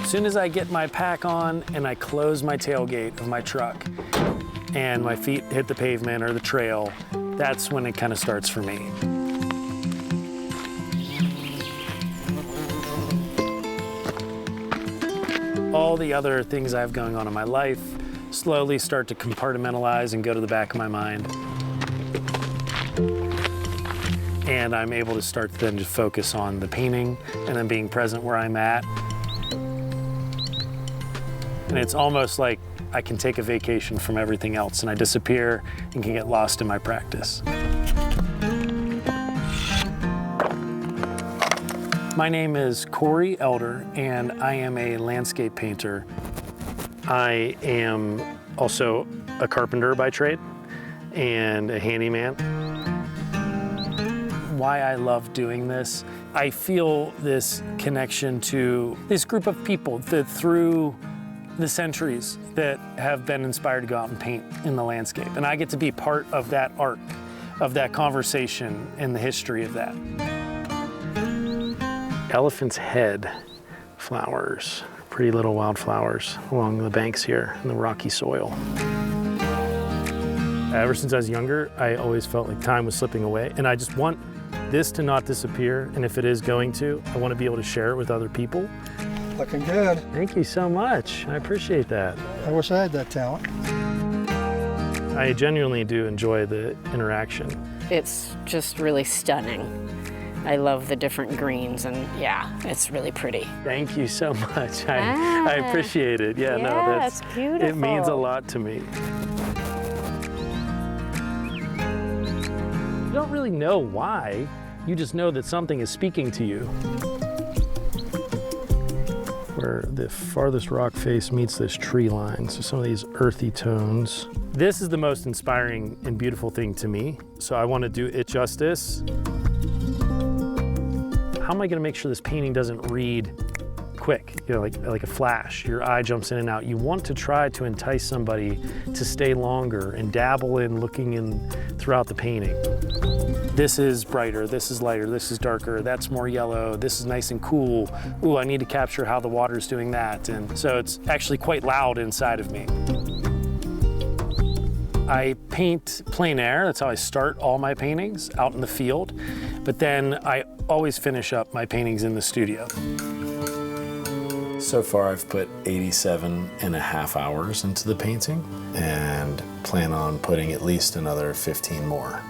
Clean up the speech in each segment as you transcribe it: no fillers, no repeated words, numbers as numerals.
As soon as I get my pack on and I close my tailgate of my truck and my feet hit the pavement or the trail, that's when it kind of starts for me. All the other things I have going on in my life slowly start to compartmentalize and go to the back of my mind. And I'm able to start to then just focus on the painting and then being present where I'm at. And it's almost like I can take a vacation from everything else and I disappear and can get lost in my practice. My name is Cory Elder, and I am a landscape painter. I am also a carpenter by trade and a handyman. Why I love doing this, I feel this connection to this group of people that through the centuries that have been inspired to go out and paint in the landscape. And I get to be part of that arc, of that conversation and the history of that. Elephant's head flowers, pretty little wildflowers along the banks here in the rocky soil. Ever since I was younger, I always felt like time was slipping away, and I just want this to not disappear, and if it is going to, I want to be able to share it with other people. Looking good. Thank you so much. I appreciate that. I wish I had that talent. I genuinely do enjoy the interaction. It's just really stunning. I love the different greens, and yeah, it's really pretty. Thank you so much. I appreciate it. Yeah, no, that's beautiful. It means a lot to me. You don't really know why, you just know that something is speaking to you. Where the farthest rock face meets this tree line, so some of these earthy tones. This is the most inspiring and beautiful thing to me, so I want to do it justice. How am I going to make sure this painting doesn't read quick, you know, like a flash? Your eye jumps in and out. You want to try to entice somebody to stay longer and dabble in looking in throughout the painting. This is brighter, this is lighter, this is darker, that's more yellow, this is nice and cool. Ooh, I need to capture how the water's doing that. And so it's actually quite loud inside of me. I paint plein air, that's how I start all my paintings, out in the field. But then I always finish up my paintings in the studio. So far I've put 87.5 hours into the painting and plan on putting at least another 15 more.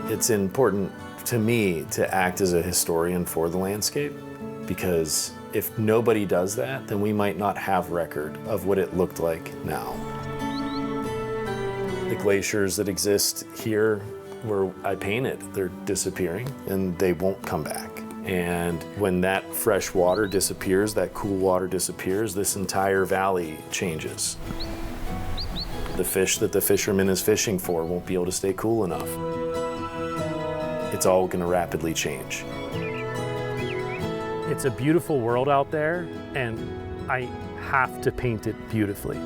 It's important to me to act as a historian for the landscape, because if nobody does that, then we might not have record of what it looked like now. The glaciers that exist here where I painted, they're disappearing and they won't come back. And when that fresh water disappears, that cool water disappears, this entire valley changes. The fish that the fisherman is fishing for won't be able to stay cool enough. It's all going to rapidly change. It's a beautiful world out there, and I have to paint it beautifully.